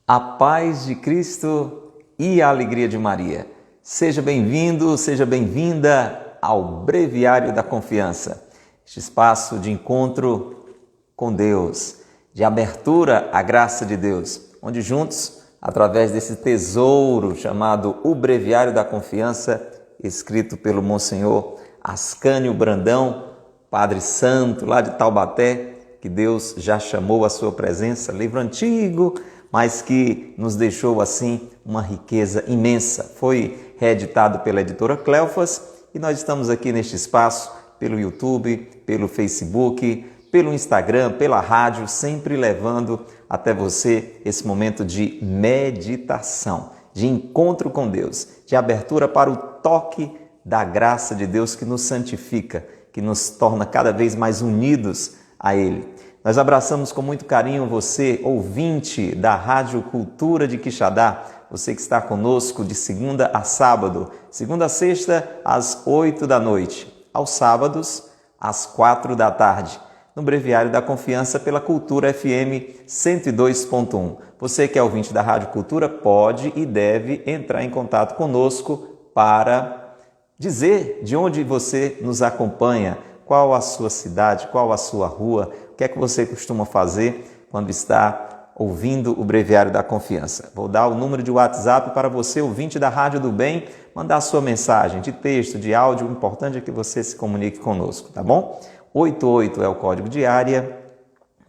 A paz de Cristo e a alegria de Maria. Seja bem-vindo, seja bem-vinda ao Breviário da Confiança, este espaço de encontro com Deus, de abertura à graça de Deus, onde juntos, através desse tesouro chamado o Breviário da Confiança, escrito pelo Monsenhor Ascânio Brandão, Padre Santo lá de Taubaté, que Deus já chamou à sua presença, livro antigo, mas que nos deixou assim uma riqueza imensa. Foi reeditado pela editora Cleofas e nós estamos aqui neste espaço pelo YouTube, pelo Facebook, pelo Instagram, pela rádio, sempre levando até você esse momento de meditação, de encontro com Deus, de abertura para o toque da graça de Deus que nos santifica, que nos torna cada vez mais unidos a Ele. Nós abraçamos com muito carinho você, ouvinte da Rádio Cultura de Quixadá, você que está conosco de segunda a sábado, segunda a sexta às 8 da noite, aos sábados às 4 da tarde, no Breviário da Confiança pela Cultura FM 102.1. Você que é ouvinte da Rádio Cultura pode e deve entrar em contato conosco para dizer de onde você nos acompanha, qual a sua cidade, qual a sua rua, o que é que você costuma fazer quando está ouvindo o Breviário da Confiança. Vou dar o número de WhatsApp para você, ouvinte da Rádio do Bem, mandar sua mensagem de texto, de áudio. O importante é que você se comunique conosco, tá bom? 88 é o código de área,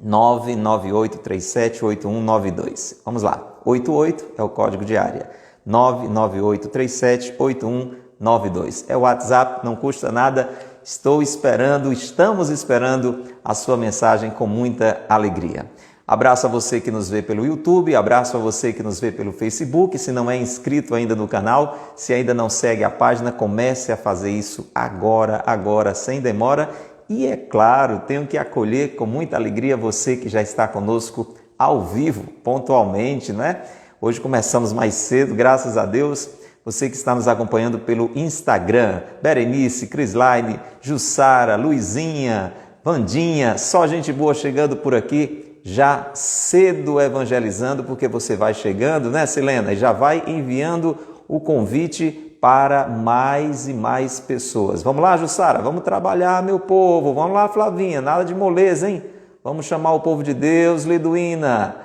998378192. Vamos lá, 88 é o código de área, 998378192. É o WhatsApp, não custa nada. Estamos esperando a sua mensagem com muita alegria. Abraço a você que nos vê pelo YouTube, abraço a você que nos vê pelo Facebook. Se não é inscrito ainda no canal, se ainda não segue a página, comece a fazer isso agora, sem demora. E é claro, tenho que acolher com muita alegria você que já está conosco ao vivo, pontualmente, né? Hoje começamos mais cedo, graças a Deus. Você que está nos acompanhando pelo Instagram, Berenice, Crislaine, Jussara, Luizinha, Vandinha, só gente boa chegando por aqui, já cedo evangelizando, porque você vai chegando, né, Silena? E já vai enviando o convite para mais e mais pessoas. Vamos lá, Jussara, vamos trabalhar, meu povo. Vamos lá, Flavinha, nada de moleza, hein? Vamos chamar o povo de Deus, Liduína.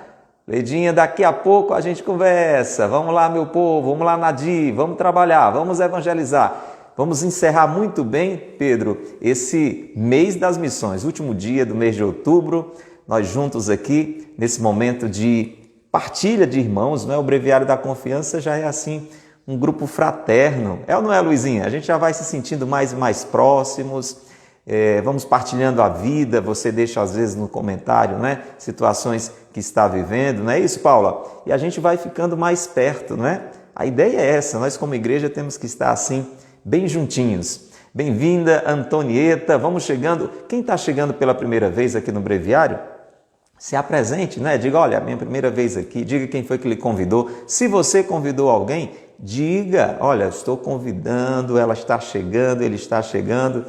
Leidinha, daqui a pouco a gente conversa. Vamos lá, meu povo, vamos lá, Nadir, vamos trabalhar, vamos evangelizar. Vamos encerrar muito bem, Pedro, esse mês das missões, último dia do mês de outubro, nós juntos aqui, nesse momento de partilha de irmãos, não é? O Breviário da Confiança já é assim, um grupo fraterno. É ou não é, Luizinha? A gente já vai se sentindo mais e mais próximos. Vamos partilhando a vida, você deixa às vezes no comentário, né, situações que está vivendo, não é isso, Paula? E a gente vai ficando mais perto, não é? A ideia é essa, nós como igreja temos que estar assim, bem juntinhos. Bem-vinda, Antonieta, vamos chegando. Quem está chegando pela primeira vez aqui no Breviário, se apresente, né? Diga, olha, a minha primeira vez aqui, diga quem foi que lhe convidou. Se você convidou alguém, diga, olha, estou convidando, ela está chegando, ele está chegando.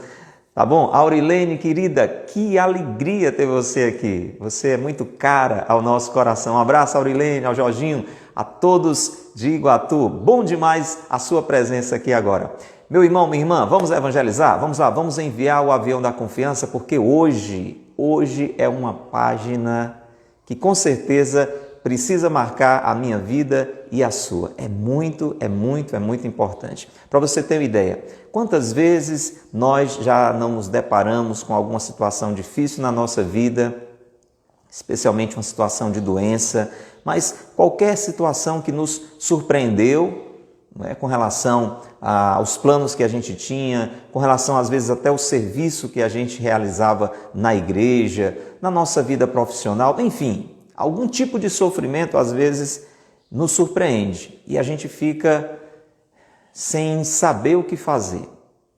Tá bom? Aurilene, querida, que alegria ter você aqui. Você é muito cara ao nosso coração. Um abraço, Aurilene, ao Jorginho, a todos de Iguatu. Bom demais a sua presença aqui agora. Meu irmão, minha irmã, vamos evangelizar? Vamos lá, vamos enviar o avião da confiança, porque hoje é uma página que com certeza precisa marcar a minha vida e a sua. É muito importante. Para você ter uma ideia, quantas vezes nós já não nos deparamos com alguma situação difícil na nossa vida, especialmente uma situação de doença, mas qualquer situação que nos surpreendeu, não é? Com relação aos planos que a gente tinha, com relação às vezes até ao serviço que a gente realizava na igreja, na nossa vida profissional, enfim, algum tipo de sofrimento às vezes nos surpreende e a gente fica sem saber o que fazer.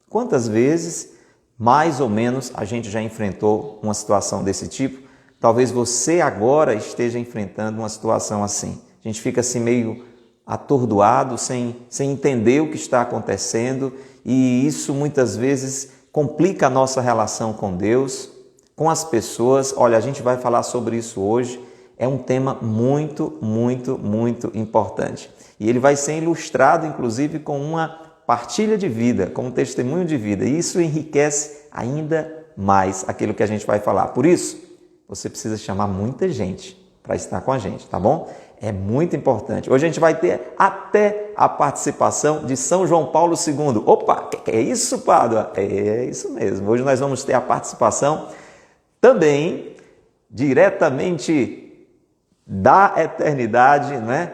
Quantas vezes, mais ou menos, a gente já enfrentou uma situação desse tipo? Talvez você agora esteja enfrentando uma situação assim. A gente fica assim meio atordoado, sem entender o que está acontecendo, e isso muitas vezes complica a nossa relação com Deus, com as pessoas. Olha, a gente vai falar sobre isso hoje. É um tema muito, muito, muito importante. E ele vai ser ilustrado, inclusive, com uma partilha de vida, com um testemunho de vida. E isso enriquece ainda mais aquilo que a gente vai falar. Por isso, você precisa chamar muita gente para estar com a gente, tá bom? É muito importante. Hoje a gente vai ter até a participação de São João Paulo II. Opa, que é isso, Pádua? É isso mesmo. Hoje nós vamos ter a participação também diretamente da eternidade, né?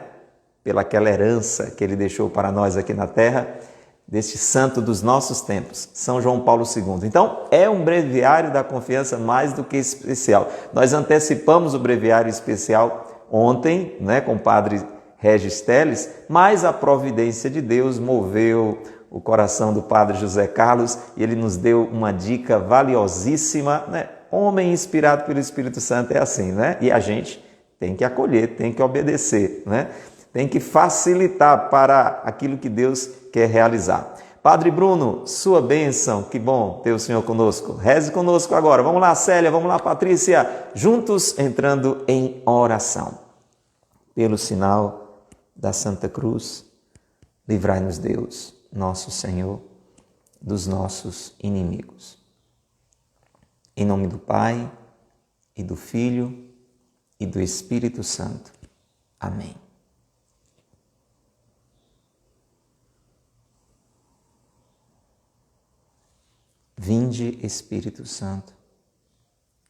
Pelaquela herança que ele deixou para nós aqui na terra, deste santo dos nossos tempos, São João Paulo II. Então, é um breviário da confiança mais do que especial. Nós antecipamos o breviário especial ontem, né, com o padre Regis Teles, mas a providência de Deus moveu o coração do padre José Carlos e ele nos deu uma dica valiosíssima, né? Homem inspirado pelo Espírito Santo é assim, né? E a gente tem que acolher, tem que obedecer, né? Tem que facilitar para aquilo que Deus quer realizar. Padre Bruno, sua bênção, que bom ter o Senhor conosco. Reze conosco agora. Vamos lá, Célia, vamos lá, Patrícia, juntos entrando em oração. Pelo sinal da Santa Cruz, livrai-nos Deus, nosso Senhor, dos nossos inimigos. Em nome do Pai, e do Filho, e do Espírito Santo. Amém. Vinde, Espírito Santo,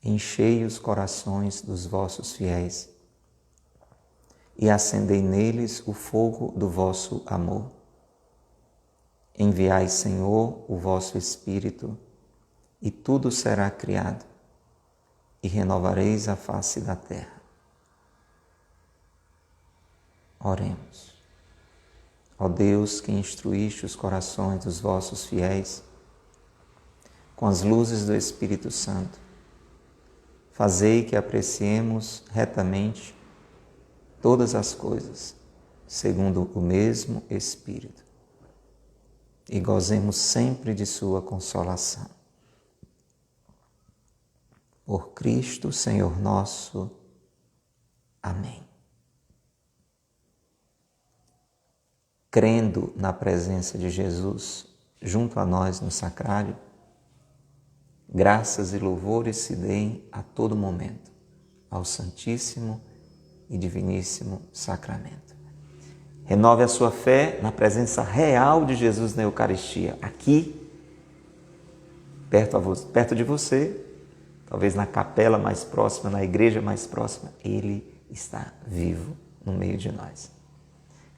enchei os corações dos vossos fiéis e acendei neles o fogo do vosso amor. Enviai, Senhor, o vosso Espírito, e tudo será criado, e renovareis a face da terra. Oremos. Ó Deus, que instruíste os corações dos vossos fiéis com as luzes do Espírito Santo, fazei que apreciemos retamente todas as coisas, segundo o mesmo Espírito, e gozemos sempre de sua consolação. Por Cristo, Senhor nosso. Amém. Crendo na presença de Jesus junto a nós no sacrário, graças e louvores se deem a todo momento ao Santíssimo e Diviníssimo Sacramento. Renove a sua fé na presença real de Jesus na Eucaristia, aqui, perto de você, talvez na capela mais próxima, na igreja mais próxima, Ele está vivo no meio de nós.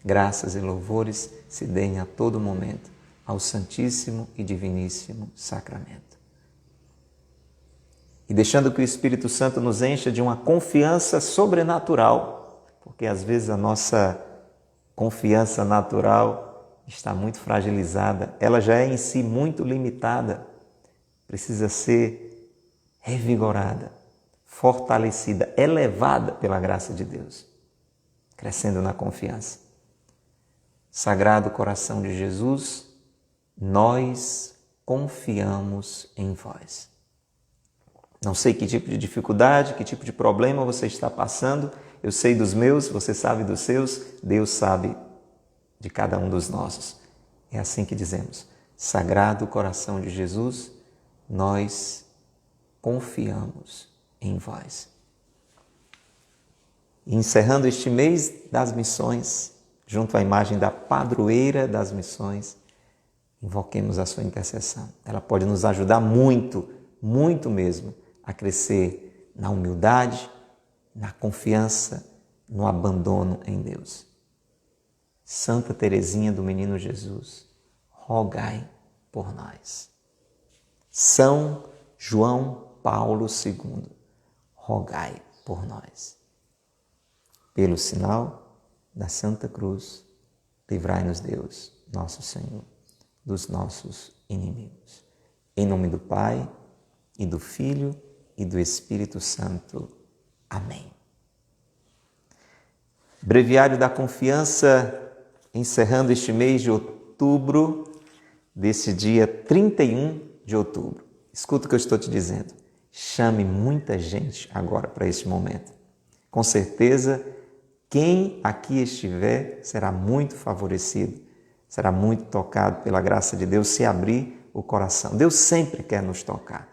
Graças e louvores se deem a todo momento ao Santíssimo e Diviníssimo Sacramento. E deixando que o Espírito Santo nos encha de uma confiança sobrenatural, porque às vezes a nossa confiança natural está muito fragilizada, ela já é em si muito limitada, precisa ser revigorada, fortalecida, elevada pela graça de Deus, crescendo na confiança. Sagrado coração de Jesus, nós confiamos em vós. Não sei que tipo de dificuldade, que tipo de problema você está passando. Eu sei dos meus, você sabe dos seus. Deus sabe de cada um dos nossos. É assim que dizemos. Sagrado coração de Jesus, nós confiamos em vós. E encerrando este mês das missões, junto à imagem da padroeira das missões, invoquemos a sua intercessão. Ela pode nos ajudar muito, muito mesmo, a crescer na humildade, na confiança, no abandono em Deus. Santa Teresinha do Menino Jesus, rogai por nós. São João Paulo II, rogai por nós. Pelo sinal da Santa Cruz, livrai-nos Deus, nosso Senhor, dos nossos inimigos. Em nome do Pai, e do Filho, e do Espírito Santo. Amém. Breviário da Confiança, encerrando este mês de outubro, desse dia 31 de outubro. Escuta o que eu estou te dizendo. Chame muita gente agora para este momento. Com certeza, quem aqui estiver será muito favorecido, será muito tocado pela graça de Deus se abrir o coração. Deus sempre quer nos tocar,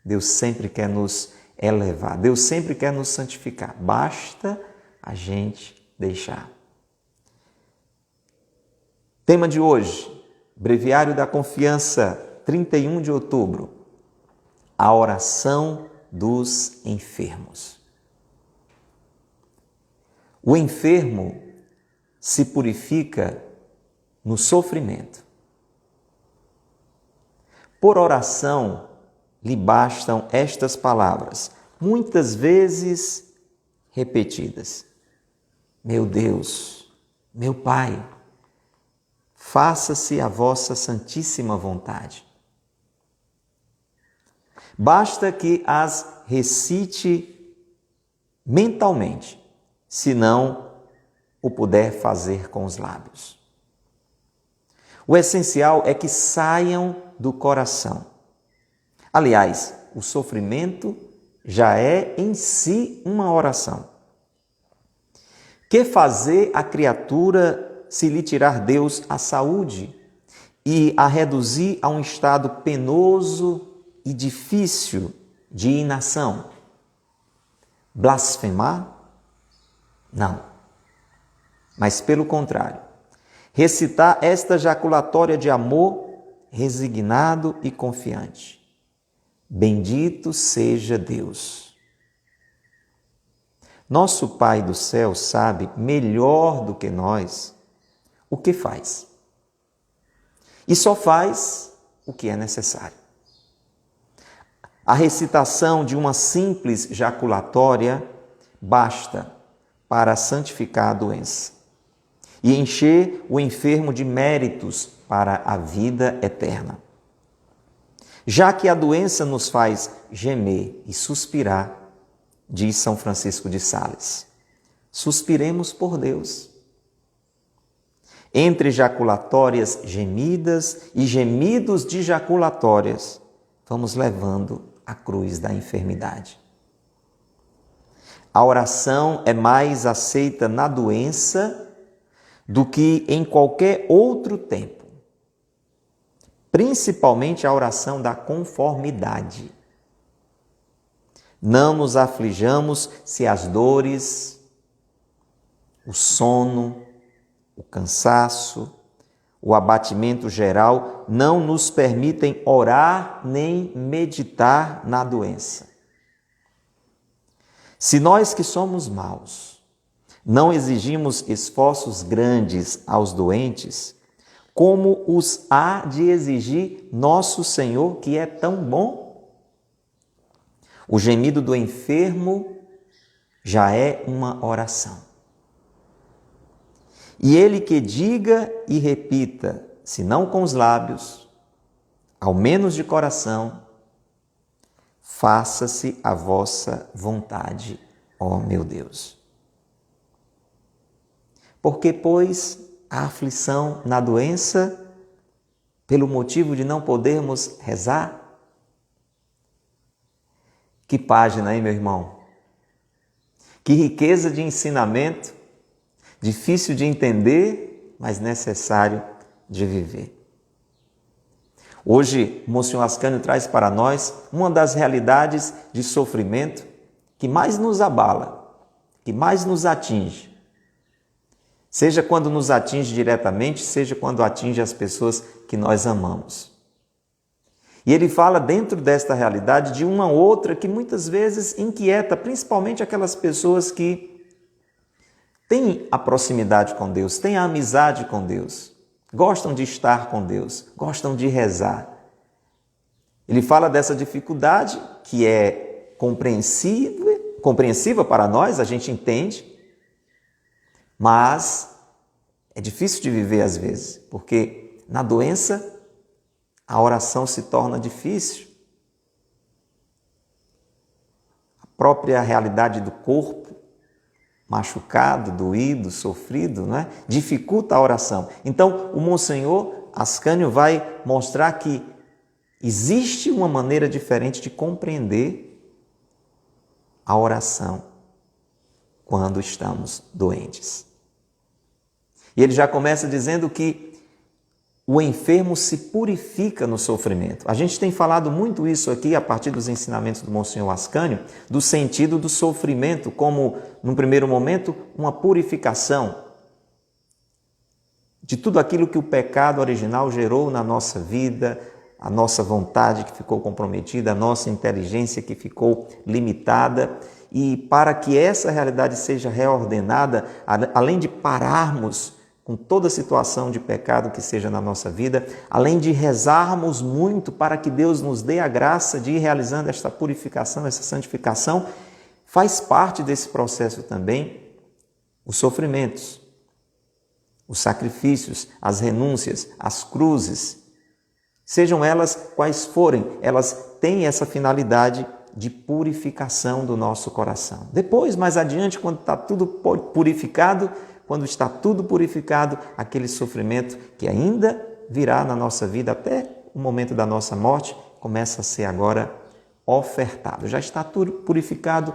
Deus sempre quer nos elevar, Deus sempre quer nos santificar. Basta a gente deixar. Tema de hoje, Breviário da Confiança, 31 de outubro. A oração dos enfermos. O enfermo se purifica no sofrimento. Por oração lhe bastam estas palavras, muitas vezes repetidas. Meu Deus, meu Pai, faça-se a vossa santíssima vontade. Basta que as recite mentalmente, se não o puder fazer com os lábios. O essencial é que saiam do coração. Aliás, o sofrimento já é em si uma oração. Que fazer a criatura se lhe tirar Deus a saúde e a reduzir a um estado penoso e difícil de inação? Blasfemar? Não. Mas pelo contrário, recitar esta jaculatória de amor resignado e confiante. Bendito seja Deus. Nosso Pai do céu sabe melhor do que nós o que faz. E só faz o que é necessário. A recitação de uma simples jaculatória basta para santificar a doença e encher o enfermo de méritos para a vida eterna. Já que a doença nos faz gemer e suspirar, diz São Francisco de Sales, suspiremos por Deus. Entre jaculatórias gemidas e gemidos de jaculatórias, vamos levando a cruz da enfermidade. A oração é mais aceita na doença do que em qualquer outro tempo. Principalmente a oração da conformidade. Não nos aflijamos se as dores, o sono, o cansaço, o abatimento geral não nos permitem orar nem meditar na doença. Se nós que somos maus não exigimos esforços grandes aos doentes, como os há de exigir nosso Senhor, que é tão bom? O gemido do enfermo já é uma oração. E ele que diga e repita, se não com os lábios, ao menos de coração, faça-se a vossa vontade, ó meu Deus. Porque, pois, a aflição na doença, pelo motivo de não podermos rezar? Que página, hein, meu irmão? Que riqueza de ensinamento, difícil de entender, mas necessário de viver. Hoje, Monsenhor Ascânio traz para nós uma das realidades de sofrimento que mais nos abala, que mais nos atinge. Seja quando nos atinge diretamente, seja quando atinge as pessoas que nós amamos. E ele fala dentro desta realidade de uma outra que muitas vezes inquieta, principalmente aquelas pessoas que têm a proximidade com Deus, têm a amizade com Deus, gostam de estar com Deus, gostam de rezar. Ele fala dessa dificuldade que é compreensiva para nós, a gente entende, mas é difícil de viver às vezes, porque na doença a oração se torna difícil. A própria realidade do corpo, machucado, doído, sofrido, não é? Dificulta a oração. Então, o Monsenhor Ascânio vai mostrar que existe uma maneira diferente de compreender a oração. quando estamos doentes. E ele já começa dizendo que o enfermo se purifica no sofrimento. A gente tem falado muito isso aqui a partir dos ensinamentos do Monsenhor Ascânio, do sentido do sofrimento como, num primeiro momento, uma purificação de tudo aquilo que o pecado original gerou na nossa vida, a nossa vontade que ficou comprometida, a nossa inteligência que ficou limitada. E para que essa realidade seja reordenada, além de pararmos com toda situação de pecado que seja na nossa vida, além de rezarmos muito para que Deus nos dê a graça de ir realizando esta purificação, essa santificação, faz parte desse processo também os sofrimentos, os sacrifícios, as renúncias, as cruzes. Sejam elas quais forem, elas têm essa finalidade de purificação do nosso coração. Depois, mais adiante, quando está tudo purificado, aquele sofrimento que ainda virá na nossa vida até o momento da nossa morte, começa a ser agora ofertado. Já está tudo purificado,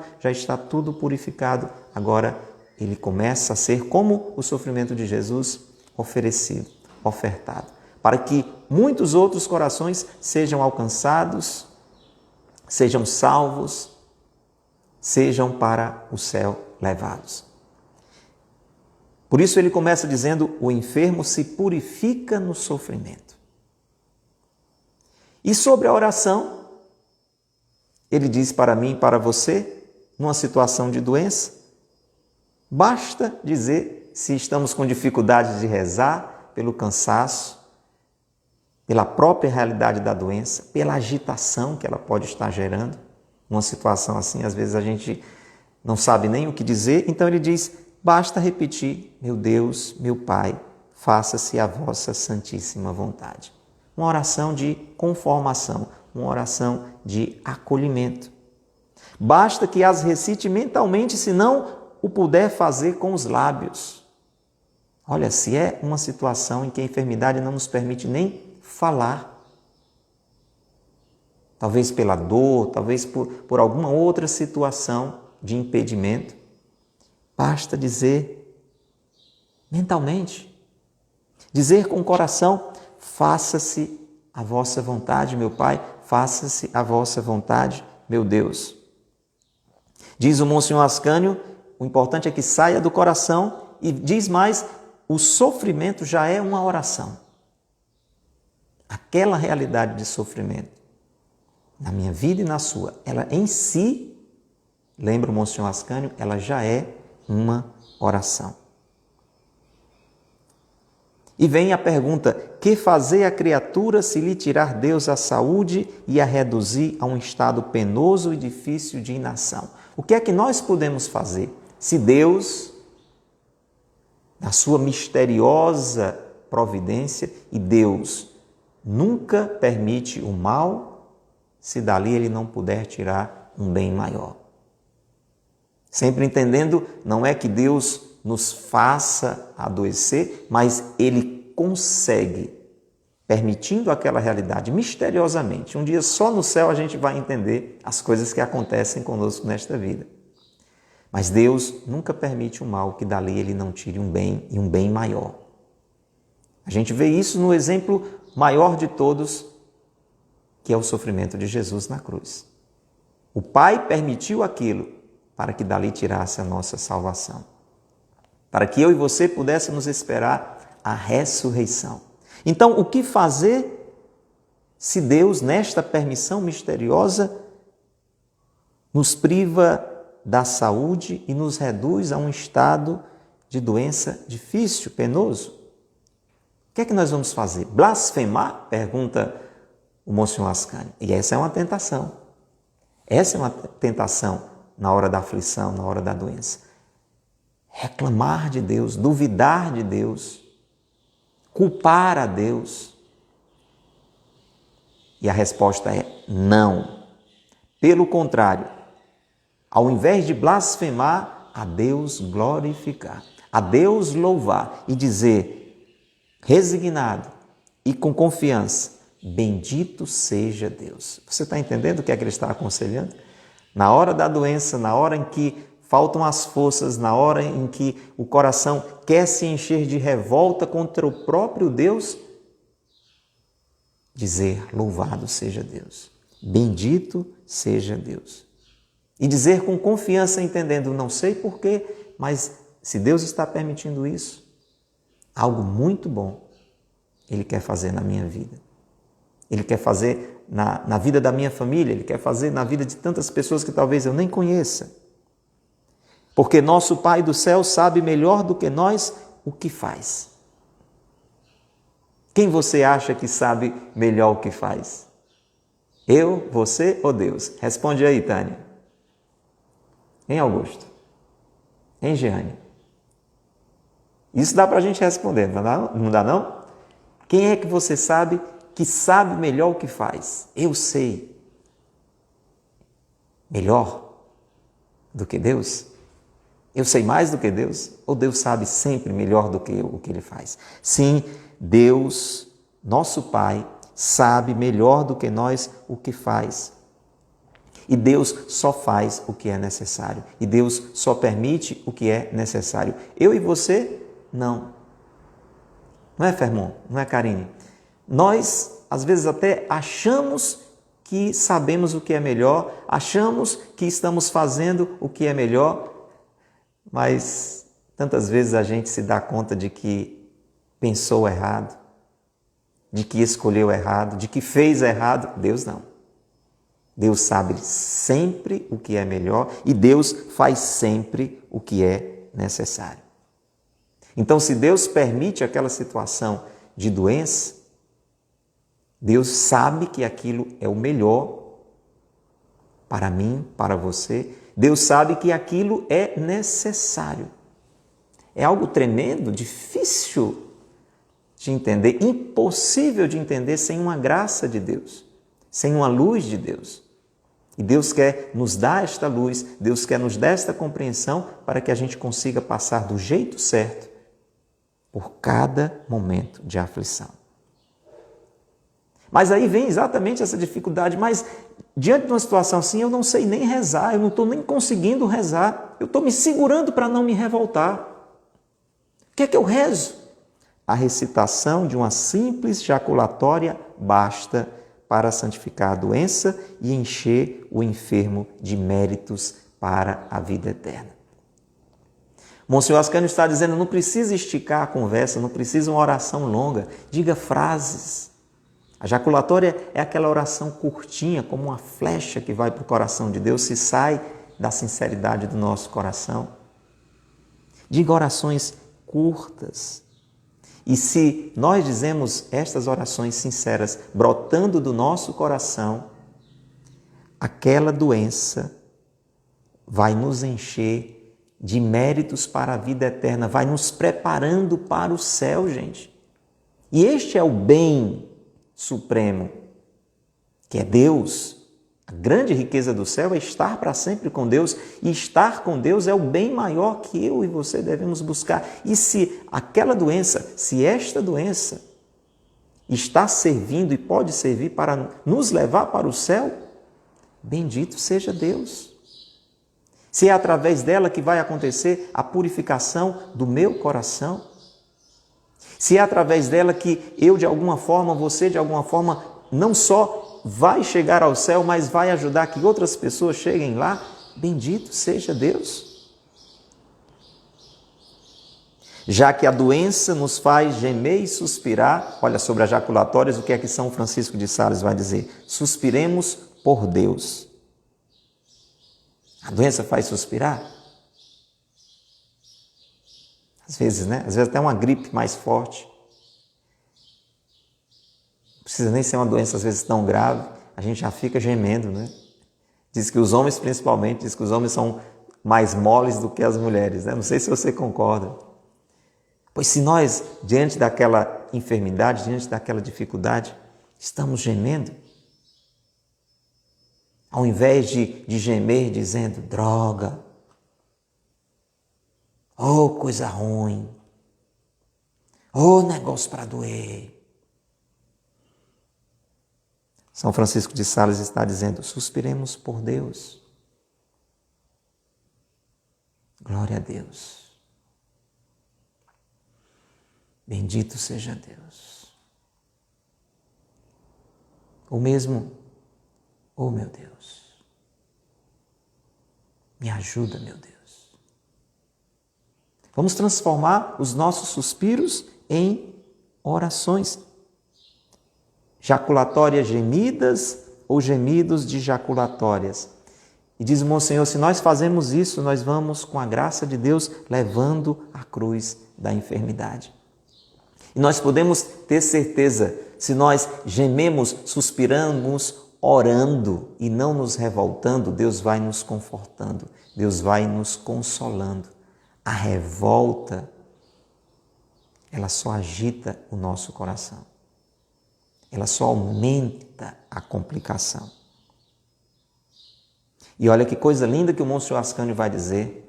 agora ele começa a ser como o sofrimento de Jesus oferecido, ofertado, para que muitos outros corações sejam alcançados, sejam salvos, sejam para o céu levados. Por isso ele começa dizendo: o enfermo se purifica no sofrimento. E sobre a oração, ele diz para mim e para você, numa situação de doença, basta dizer se estamos com dificuldade de rezar, pelo cansaço, pela própria realidade da doença, pela agitação que ela pode estar gerando. Numa situação assim, às vezes a gente não sabe nem o que dizer, então ele diz: basta repetir: meu Deus, meu Pai, faça-se a vossa santíssima vontade. Uma oração de conformação, uma oração de acolhimento. Basta que as recite mentalmente, se não o puder fazer com os lábios. Olha, se é uma situação em que a enfermidade não nos permite nem falar, talvez pela dor, talvez por alguma outra situação de impedimento, basta dizer mentalmente, dizer com o coração: faça-se a vossa vontade, meu Pai, faça-se a vossa vontade, meu Deus. Diz o Monsenhor Ascânio, o importante é que saia do coração, e diz mais: o sofrimento já é uma oração. Aquela realidade de sofrimento, na minha vida e na sua, ela em si, lembra o Monsenhor Ascânio, ela já é uma oração. E vem a pergunta: que fazer a criatura se lhe tirar Deus a saúde e a reduzir a um estado penoso e difícil de inação? O que é que nós podemos fazer se Deus, na sua misteriosa providência, e Deus nunca permite o mal, se dali ele não puder tirar um bem maior? Sempre entendendo, não é que Deus nos faça adoecer, mas Ele consegue, permitindo aquela realidade misteriosamente. Um dia só no céu a gente vai entender as coisas que acontecem conosco nesta vida. Mas Deus nunca permite o mal, que dali Ele não tire um bem e um bem maior. A gente vê isso no exemplo maior de todos, que é o sofrimento de Jesus na cruz. O Pai permitiu aquilo para que dali tirasse a nossa salvação, para que eu e você pudéssemos esperar a ressurreição. Então, o que fazer se Deus, nesta permissão misteriosa, nos priva da saúde e nos reduz a um estado de doença difícil, penoso? O que é que nós vamos fazer? Blasfemar? Pergunta o Monsenhor Ascânio. E essa é uma tentação. Essa é uma tentação na hora da aflição, na hora da doença. Reclamar de Deus, duvidar de Deus, culpar a Deus. E a resposta é não. Pelo contrário, ao invés de blasfemar, a Deus glorificar, a Deus louvar e dizer, resignado e com confiança: bendito seja Deus. Você está entendendo o que é que ele está aconselhando? Na hora da doença, na hora em que faltam as forças na hora em que o coração quer se encher de revolta contra o próprio Deus, dizer: louvado seja Deus, bendito seja Deus. E dizer com confiança, entendendo, não sei porquê, mas se Deus está permitindo isso, algo muito bom Ele quer fazer na minha vida. Ele quer fazer na vida da minha família, Ele quer fazer na vida de tantas pessoas que talvez eu nem conheça. Porque nosso Pai do céu sabe melhor do que nós o que faz. Quem você acha que sabe melhor o que faz? Eu, você ou Deus? Responde aí, Tânia. Hein, Augusto? Hein, Jeane? Isso dá para a gente responder, não dá não? Quem é que você sabe que sabe melhor o que faz? Eu sei. Melhor do que Deus? Eu sei mais do que Deus? Ou Deus sabe sempre melhor do que o que Ele faz? Sim, Deus, nosso Pai, sabe melhor do que nós o que faz. E Deus só faz o que é necessário. E Deus só permite o que é necessário. Eu e você, não. Não é, Fermon? Não é, Karine? Nós, às vezes, até achamos que sabemos o que é melhor, achamos que estamos fazendo o que é melhor, mas tantas vezes a gente se dá conta de que pensou errado, de que escolheu errado, de que fez errado. Deus não. Deus sabe sempre o que é melhor e Deus faz sempre o que é necessário. Então, se Deus permite aquela situação de doença, Deus sabe que aquilo é o melhor para mim, para você. Deus sabe que aquilo é necessário. É algo tremendo, difícil de entender, impossível de entender sem uma graça de Deus, sem uma luz de Deus. E Deus quer nos dar esta luz, Deus quer nos dar esta compreensão para que a gente consiga passar do jeito certo por cada momento de aflição. Mas aí vem exatamente essa dificuldade, mas diante de uma situação assim eu não sei nem rezar, eu não estou nem conseguindo rezar, eu estou me segurando para não me revoltar. O que é que eu rezo? A recitação de uma simples jaculatória basta para santificar a doença e encher o enfermo de méritos para a vida eterna. Monsenhor Ascânio está dizendo, não precisa esticar a conversa, não precisa uma oração longa, diga frases. A jaculatória é aquela oração curtinha, como uma flecha que vai para o coração de Deus, se sai da sinceridade do nosso coração. Diga orações curtas. E se nós dizemos estas orações sinceras, brotando do nosso coração, aquela doença vai nos encher de méritos para a vida eterna, vai nos preparando para o céu, gente. E este é o bem supremo, que é Deus. A grande riqueza do céu é estar para sempre com Deus, e estar com Deus é o bem maior que eu e você devemos buscar. E se aquela doença, se esta doença está servindo e pode servir para nos levar para o céu, bendito seja Deus. Se é através dela que vai acontecer a purificação do meu coração, se é através dela que eu de alguma forma, você de alguma forma, não só vai chegar ao céu, mas vai ajudar que outras pessoas cheguem lá, bendito seja Deus. Já que a doença nos faz gemer e suspirar, olha, sobre as jaculatórias, o que é que São Francisco de Sales vai dizer? Suspiremos por Deus. A doença faz suspirar? Às vezes, né? Às vezes até uma gripe mais forte. Não precisa nem ser uma doença, às vezes, tão grave. A gente já fica gemendo, né? Diz que os homens, principalmente, diz que os homens são mais moles do que as mulheres, né? Não sei se você concorda. Pois se nós, diante daquela enfermidade, diante daquela dificuldade, estamos gemendo, ao invés de gemer dizendo, droga, oh, coisa ruim, oh, negócio para doer. São Francisco de Sales está dizendo, suspiremos por Deus. Glória a Deus. Bendito seja Deus. O mesmo, oh meu Deus, me ajuda, meu Deus. Vamos transformar os nossos suspiros em orações. Jaculatórias gemidas ou gemidos de jaculatórias. E diz o Monsenhor, se nós fazemos isso, nós vamos, com a graça de Deus, levando a cruz da enfermidade. E nós podemos ter certeza, se nós gememos, suspiramos, orando e não nos revoltando, Deus vai nos confortando, Deus vai nos consolando. A revolta, ela só agita o nosso coração. Ela só aumenta a complicação. E olha que coisa linda que o Monsenhor Ascânio vai dizer.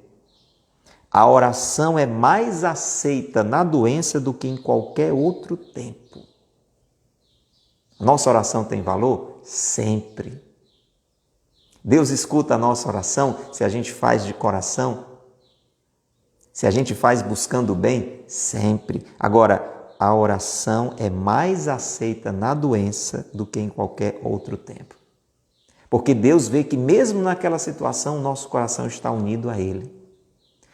A oração é mais aceita na doença do que em qualquer outro tempo. Nossa oração tem valor? Sempre. Deus escuta a nossa oração se a gente faz de coração. Se a gente faz buscando o bem? Sempre. Agora, a oração é mais aceita na doença do que em qualquer outro tempo. Porque Deus vê que mesmo naquela situação, o nosso coração está unido a Ele.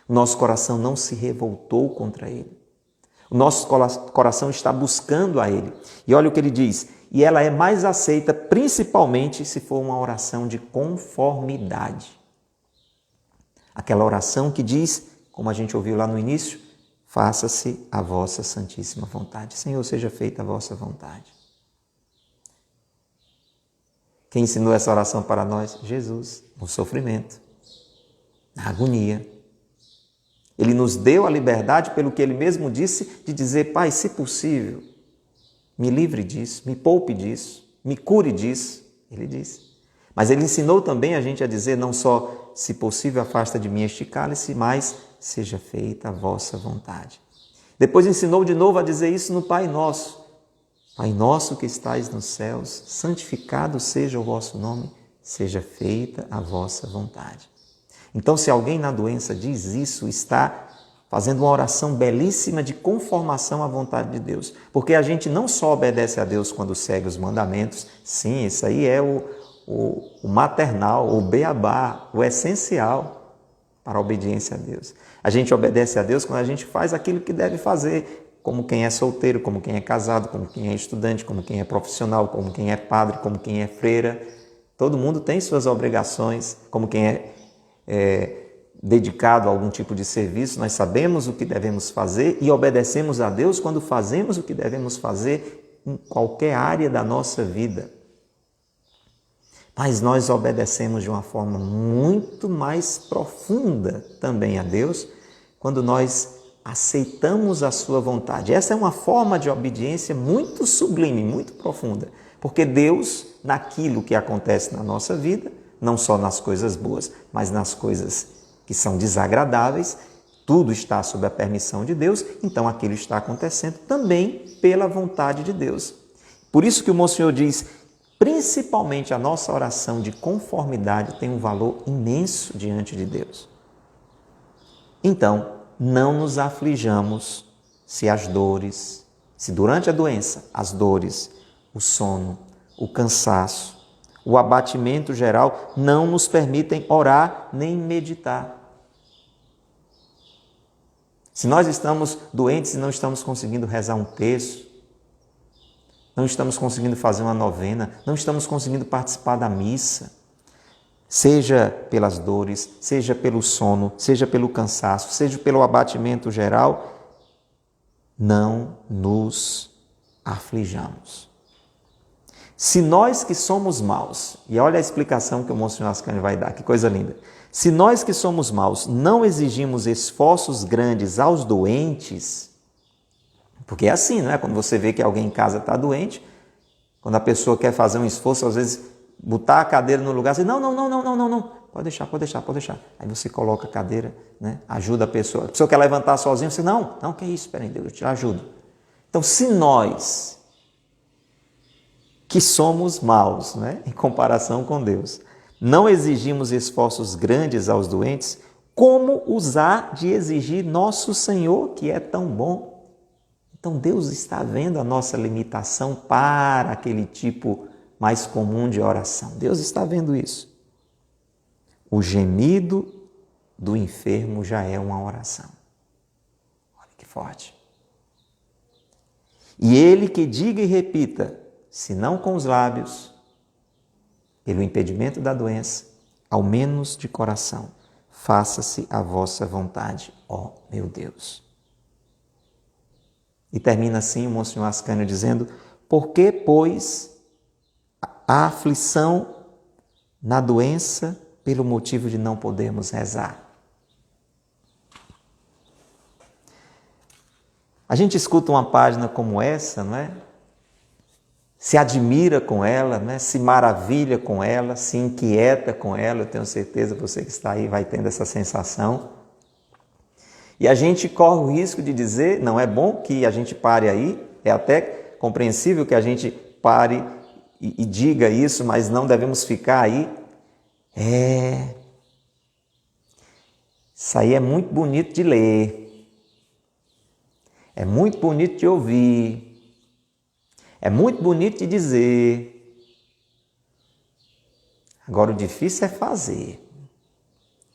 O nosso coração não se revoltou contra Ele. O nosso coração está buscando a Ele. E olha o que ele diz. E ela é mais aceita principalmente se for uma oração de conformidade. Aquela oração que diz, como a gente ouviu lá no início, faça-se a vossa santíssima vontade. Senhor, seja feita a vossa vontade. Quem ensinou essa oração para nós? Jesus, no sofrimento, na agonia. Ele nos deu a liberdade, pelo que Ele mesmo disse, de dizer, Pai, se possível, me livre disso, me poupe disso, me cure disso. Ele disse. Mas Ele ensinou também a gente a dizer, não só, se possível, afasta de mim este cálice, mas seja feita a vossa vontade. Depois ensinou de novo a dizer isso no Pai Nosso. Pai nosso que estais nos céus, santificado seja o vosso nome, seja feita a vossa vontade. Então, se alguém na doença diz isso, está fazendo uma oração belíssima de conformação à vontade de Deus. Porque a gente não só obedece a Deus quando segue os mandamentos, sim, isso aí é o maternal, o beabá, o essencial para a obediência a Deus. A gente obedece a Deus quando a gente faz aquilo que deve fazer, como quem é solteiro, como quem é casado, como quem é estudante, como quem é profissional, como quem é padre, como quem é freira. Todo mundo tem suas obrigações, como quem é dedicado a algum tipo de serviço. Nós sabemos o que devemos fazer e obedecemos a Deus quando fazemos o que devemos fazer em qualquer área da nossa vida. Mas nós obedecemos de uma forma muito mais profunda também a Deus quando nós aceitamos a sua vontade. Essa é uma forma de obediência muito sublime, muito profunda. Porque Deus, naquilo que acontece na nossa vida, não só nas coisas boas, mas nas coisas que são desagradáveis, tudo está sob a permissão de Deus, então aquilo está acontecendo também pela vontade de Deus. Por isso que o Monsenhor diz, principalmente a nossa oração de conformidade tem um valor imenso diante de Deus. Então, não nos aflijamos se as dores, se durante a doença, as dores, o sono, o cansaço, o abatimento geral não nos permitem orar nem meditar. Se nós estamos doentes e não estamos conseguindo rezar um terço, não estamos conseguindo fazer uma novena, não estamos conseguindo participar da missa, seja pelas dores, seja pelo sono, seja pelo cansaço, seja pelo abatimento geral, não nos aflijamos. Se nós que somos maus, e olha a explicação que o Monsenhor Ascânio vai dar, que coisa linda. Se nós que somos maus não exigimos esforços grandes aos doentes, porque é assim, não é? Quando você vê que alguém em casa está doente, quando a pessoa quer fazer um esforço, às vezes botar a cadeira no lugar, você diz, não, pode deixar. Aí você coloca a cadeira, né? Ajuda a pessoa quer levantar sozinha, você, não, que isso, espera aí, Deus, eu te ajudo. Então, se nós, que somos maus, né? Em comparação com Deus, não exigimos esforços grandes aos doentes, como usar de exigir nosso Senhor, que é tão bom? Então Deus está vendo a nossa limitação para aquele tipo mais comum de oração. Deus está vendo isso. O gemido do enfermo já é uma oração. Olha que forte. E ele que diga e repita, se não com os lábios, pelo impedimento da doença, ao menos de coração, faça-se a vossa vontade, ó meu Deus. E termina assim o Monsenhor Ascânio dizendo, por que, pois, a aflição na doença pelo motivo de não podermos rezar? A gente escuta uma página como essa, não é? Se admira com ela, né? Se maravilha com ela, se inquieta com ela. Eu tenho certeza que você que está aí vai tendo essa sensação. E a gente corre o risco de dizer, não é bom que a gente pare aí, é até compreensível que a gente pare e diga isso, mas não devemos ficar aí. Isso aí é muito bonito de ler. É muito bonito de ouvir, é muito bonito de dizer. Agora o difícil é fazer,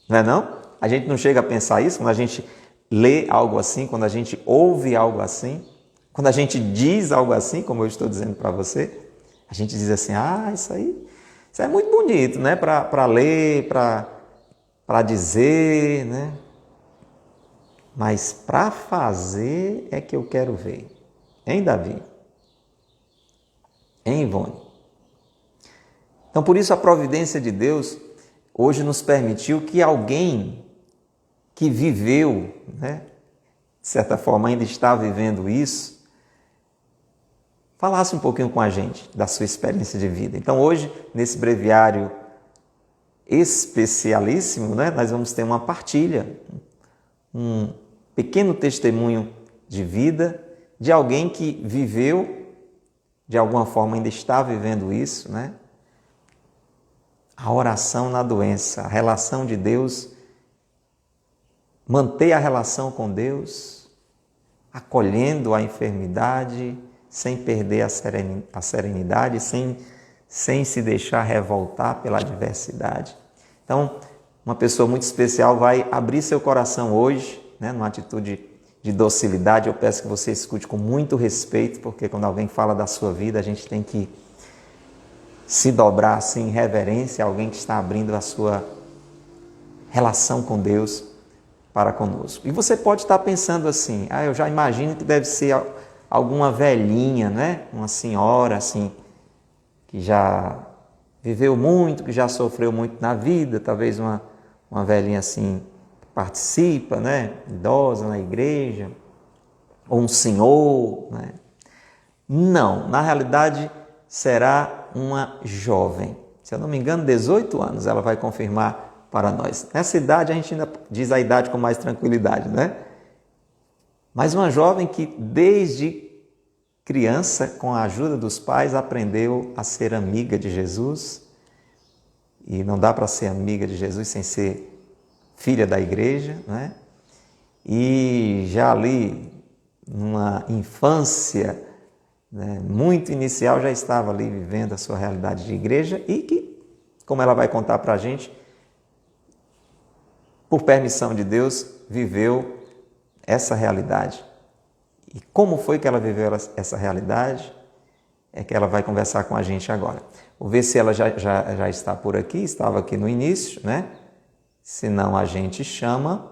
não é não? A gente não chega a pensar isso quando a gente lê algo assim, quando a gente ouve algo assim, quando a gente diz algo assim, como eu estou dizendo para você, a gente diz assim, isso é muito bonito, né? Para ler, para dizer, né? Mas para fazer é que eu quero ver. Hein, Davi? Hein, Ivone? Então, por isso a providência de Deus hoje nos permitiu que alguém que viveu, né, de certa forma ainda está vivendo isso, falasse um pouquinho com a gente da sua experiência de vida. Então, hoje, nesse breviário especialíssimo, né, nós vamos ter uma partilha, um pequeno testemunho de vida de alguém que viveu, de alguma forma ainda está vivendo isso, né? A oração na doença, a relação de Deus, manter a relação com Deus, acolhendo a enfermidade, sem perder a serenidade, sem se deixar revoltar pela adversidade. Então, uma pessoa muito especial vai abrir seu coração hoje, né, numa atitude de docilidade. Eu peço que você escute com muito respeito, porque quando alguém fala da sua vida, a gente tem que se dobrar assim, em reverência a alguém que está abrindo a sua relação com Deus para conosco. E você pode estar pensando assim, eu já imagino que deve ser alguma velhinha, né? Uma senhora assim, que já viveu muito, que já sofreu muito na vida, talvez uma velhinha assim, participa, né, idosa na igreja, ou um senhor, né? Não, na realidade será uma jovem. Se eu não me engano, 18 anos, ela vai confirmar para nós. Nessa idade a gente ainda diz a idade com mais tranquilidade, né? Mas uma jovem que desde criança, com a ajuda dos pais, aprendeu a ser amiga de Jesus. E não dá para ser amiga de Jesus sem ser filha da igreja, né? E já ali, numa infância, né, muito inicial, já estava ali vivendo a sua realidade de igreja e que, como ela vai contar para a gente, por permissão de Deus, viveu essa realidade. E como foi que ela viveu essa realidade? É que ela vai conversar com a gente agora. Vou ver se ela já está por aqui, estava aqui no início, né? Se não, a gente chama.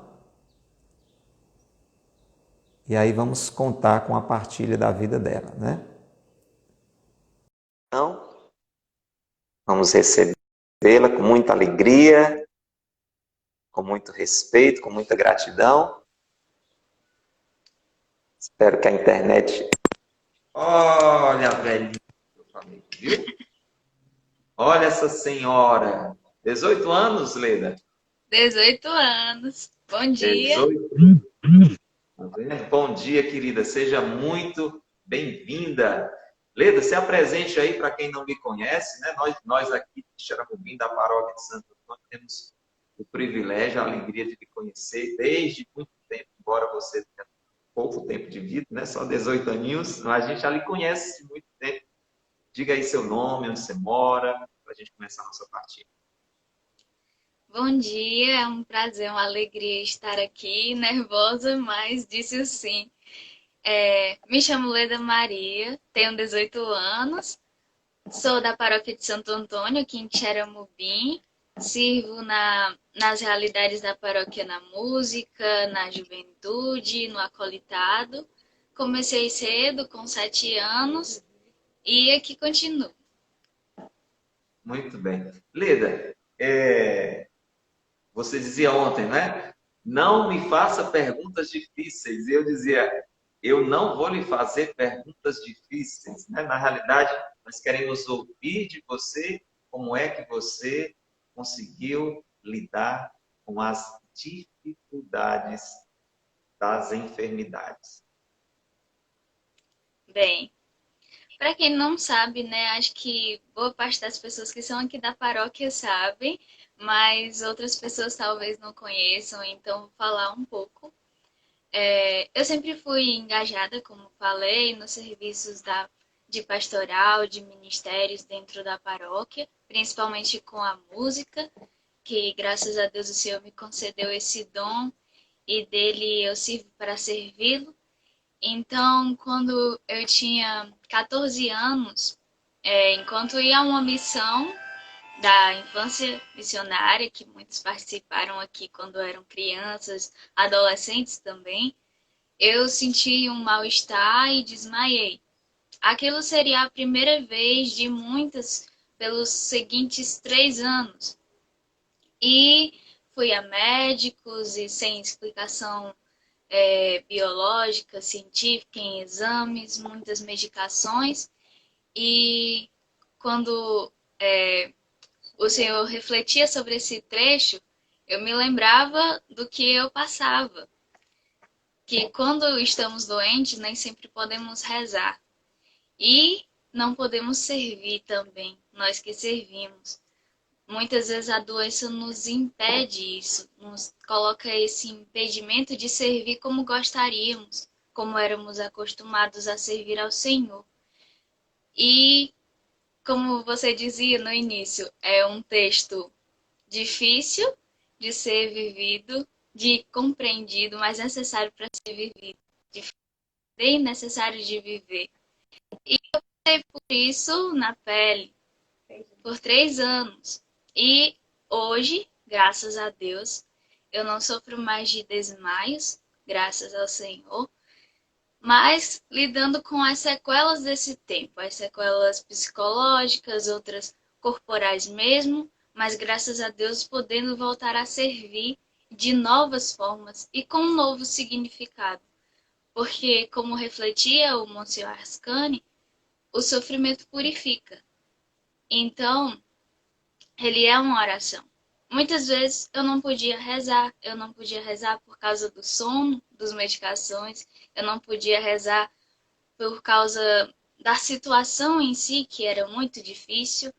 E aí vamos contar com a partilha da vida dela, né? Então, vamos recebê-la com muita alegria, com muito respeito, com muita gratidão. Espero que a internet... Olha, velhinho, viu? Olha essa senhora. 18 anos, Leda? 18 anos. Bom dia. 18. Tá vendo? Bom dia, querida. Seja muito bem-vinda. Leda, se apresente aí para quem não me conhece, né? Nós aqui de Xaramubim, da Paróquia de Santo Antônio, temos o privilégio, a alegria de lhe conhecer desde muito tempo, embora você tenha pouco tempo de vida, né? Só 18 aninhos, mas a gente já lhe conhece muito tempo. Diga aí seu nome, onde você mora, para a gente começar a nossa partida. Bom dia, é um prazer, uma alegria estar aqui, nervosa, mas disse o sim. Me chamo Leda Maria, tenho 18 anos, sou da paróquia de Santo Antônio, aqui em Xeramubim, sirvo nas realidades da paróquia na música, na juventude, no acolitado. Comecei cedo, com 7 anos, e aqui continuo. Muito bem. Leda, você dizia ontem, né? Não me faça perguntas difíceis. E eu dizia, eu não vou lhe fazer perguntas difíceis, né? Na realidade, nós queremos ouvir de você como é que você conseguiu lidar com as dificuldades das enfermidades. Bem, para quem não sabe, né, acho que boa parte das pessoas que são aqui da paróquia sabem, mas outras pessoas talvez não conheçam, então vou falar um pouco. Eu sempre fui engajada, como falei, nos serviços de pastoral, de ministérios dentro da paróquia, principalmente com a música, que graças a Deus o Senhor me concedeu esse dom e dele eu sirvo para servi-lo. Então, quando eu tinha 14 anos, enquanto ia a uma missão da infância missionária, que muitos participaram aqui quando eram crianças, adolescentes também, eu senti um mal-estar e desmaiei. Aquilo seria a primeira vez de muitas pelos seguintes 3 anos. E fui a médicos e sem explicação biológica, científica, em exames, muitas medicações. E quando o Senhor refletia sobre esse trecho, eu me lembrava do que eu passava. Que quando estamos doentes, nem sempre podemos rezar. E não podemos servir também, nós que servimos. Muitas vezes a doença nos impede isso, nos coloca esse impedimento de servir como gostaríamos, como éramos acostumados a servir ao Senhor. E, como você dizia no início, é um texto difícil de ser vivido, de compreendido, mas necessário para ser vivido, bem necessário de viver. E eu passei por isso na pele por 3 anos. E hoje, graças a Deus, eu não sofro mais de desmaios, graças ao Senhor, mas lidando com as sequelas desse tempo, as sequelas psicológicas, outras corporais mesmo, mas graças a Deus podendo voltar a servir de novas formas e com um novo significado. Porque, como refletia o Monsieur Ascani, o sofrimento purifica. Então, ele é uma oração. Muitas vezes eu não podia rezar por causa do sono, das medicações, eu não podia rezar por causa da situação em si, que era muito difícil.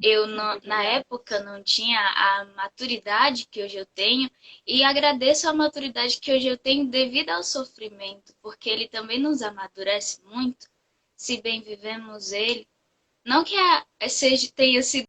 Eu, na época, não tinha a maturidade que hoje eu tenho, e agradeço a maturidade que hoje eu tenho devido ao sofrimento, porque ele também nos amadurece muito, se bem vivemos ele. Não que tenha sido.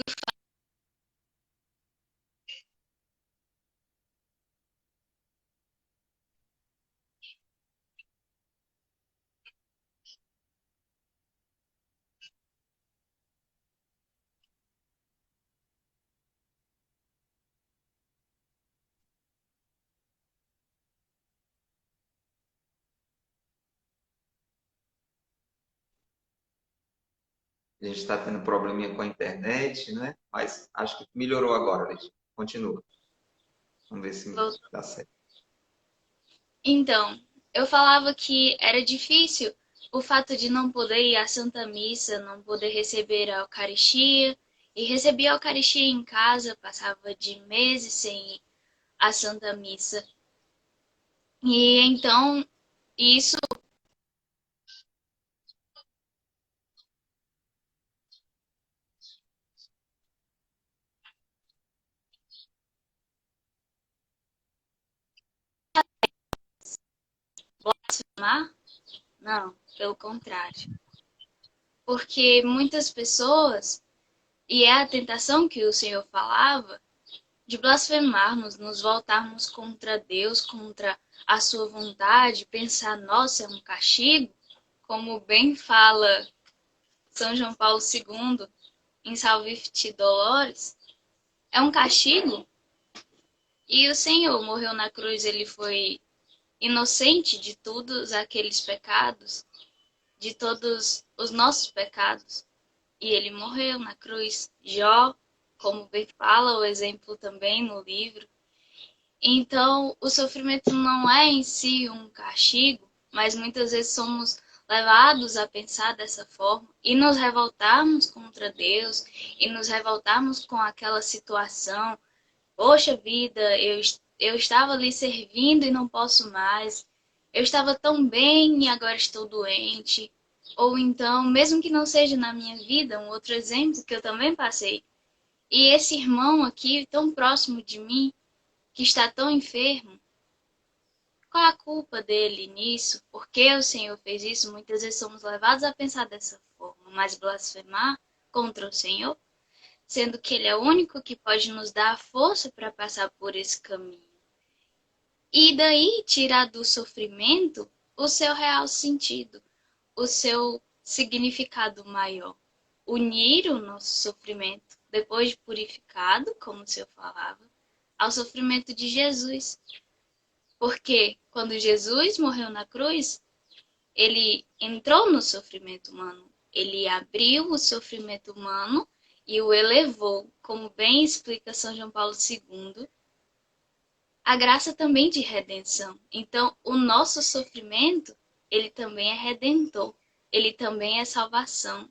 A gente está tendo probleminha com a internet, né? Mas acho que melhorou agora, Leite. Continua. Vamos ver se dá certo. Então, eu falava que era difícil o fato de não poder ir à Santa Missa, não poder receber a Eucaristia, e recebia a Eucaristia em casa, passava de meses sem ir à Santa Missa. E então, isso Blasfemar? Não, pelo contrário. Porque muitas pessoas, e é a tentação que o Senhor falava, de blasfemarmos, nos voltarmos contra Deus, contra a sua vontade, pensar, nossa, é um castigo, como bem fala São João Paulo II em Salvifici Dolores, é um castigo. E o Senhor morreu na cruz, ele foi inocente de todos aqueles pecados, de todos os nossos pecados. E ele morreu na cruz. Jó, como bem fala o exemplo também no livro. Então, o sofrimento não é em si um castigo, mas muitas vezes somos levados a pensar dessa forma e nos revoltarmos contra Deus e nos revoltarmos com aquela situação. Poxa vida, eu estava ali servindo e não posso mais. Eu estava tão bem e agora estou doente. Ou então, mesmo que não seja na minha vida, um outro exemplo que eu também passei. E esse irmão aqui, tão próximo de mim, que está tão enfermo, qual a culpa dele nisso? Por que o Senhor fez isso? Muitas vezes somos levados a pensar dessa forma, mas blasfemar contra o Senhor, sendo que Ele é o único que pode nos dar a força para passar por esse caminho. E daí tirar do sofrimento o seu real sentido, o seu significado maior. Unir o nosso sofrimento, depois de purificado, como o Senhor falava, ao sofrimento de Jesus. Porque quando Jesus morreu na cruz, ele entrou no sofrimento humano. Ele abriu o sofrimento humano e o elevou, como bem explica São João Paulo II, a graça também de redenção. Então, o nosso sofrimento, ele também é redentor. Ele também é salvação.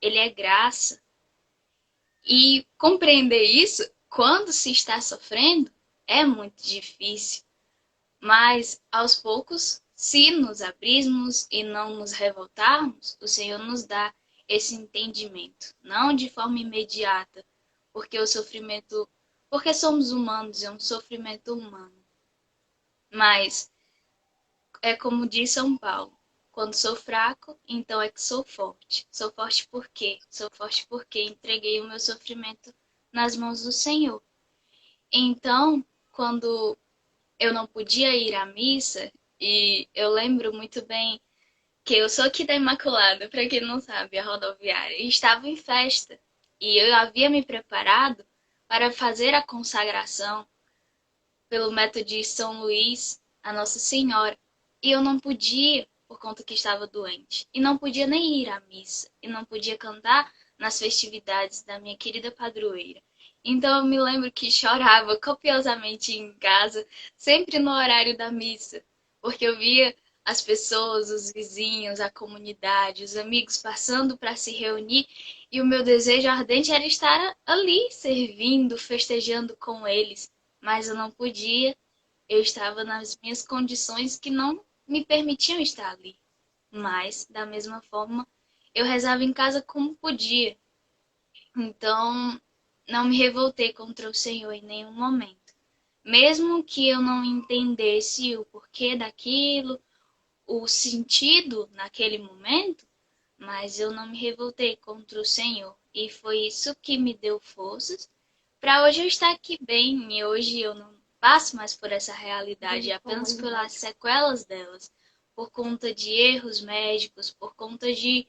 Ele é graça. E compreender isso, quando se está sofrendo, é muito difícil. Mas, aos poucos, se nos abrirmos e não nos revoltarmos, o Senhor nos dá esse entendimento. Não de forma imediata, porque o sofrimento, porque somos humanos, é um sofrimento humano. Mas, é como diz São Paulo, quando sou fraco, então é que sou forte. Sou forte por quê? Sou forte porque entreguei o meu sofrimento nas mãos do Senhor. Então, quando eu não podia ir à missa, e eu lembro muito bem que eu sou aqui da Imaculada, para quem não sabe, a rodoviária, e estava em festa. E eu havia me preparado para fazer a consagração pelo método de São Luís, a Nossa Senhora. E eu não podia, por conta que estava doente. E não podia nem ir à missa. E não podia cantar nas festividades da minha querida padroeira. Então eu me lembro que chorava copiosamente em casa, sempre no horário da missa, porque eu via as pessoas, os vizinhos, a comunidade, os amigos passando para se reunir e o meu desejo ardente era estar ali, servindo, festejando com eles, mas eu não podia, eu estava nas minhas condições que não me permitiam estar ali. Mas, da mesma forma, eu rezava em casa como podia. Então, não me revoltei contra o Senhor em nenhum momento. Mesmo que eu não entendesse o porquê daquilo, o sentido naquele momento, mas eu não me revoltei contra o Senhor. E foi isso que me deu forças para hoje eu estar aqui bem. E hoje eu não passo mais por essa realidade, apenas pelas sequelas delas, por conta de erros médicos, por conta de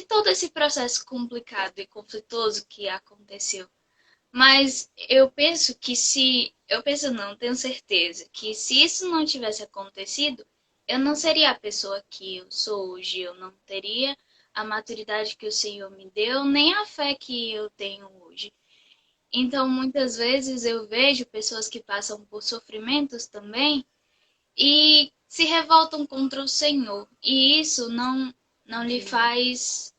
todo esse processo complicado e conflituoso que aconteceu. Mas eu penso que se. Eu penso não, tenho certeza que se isso não tivesse acontecido, eu não seria a pessoa que eu sou hoje. Eu não teria a maturidade que o Senhor me deu, nem a fé que eu tenho hoje. Então, muitas vezes eu vejo pessoas que passam por sofrimentos também e se revoltam contra o Senhor. E isso não lhe faz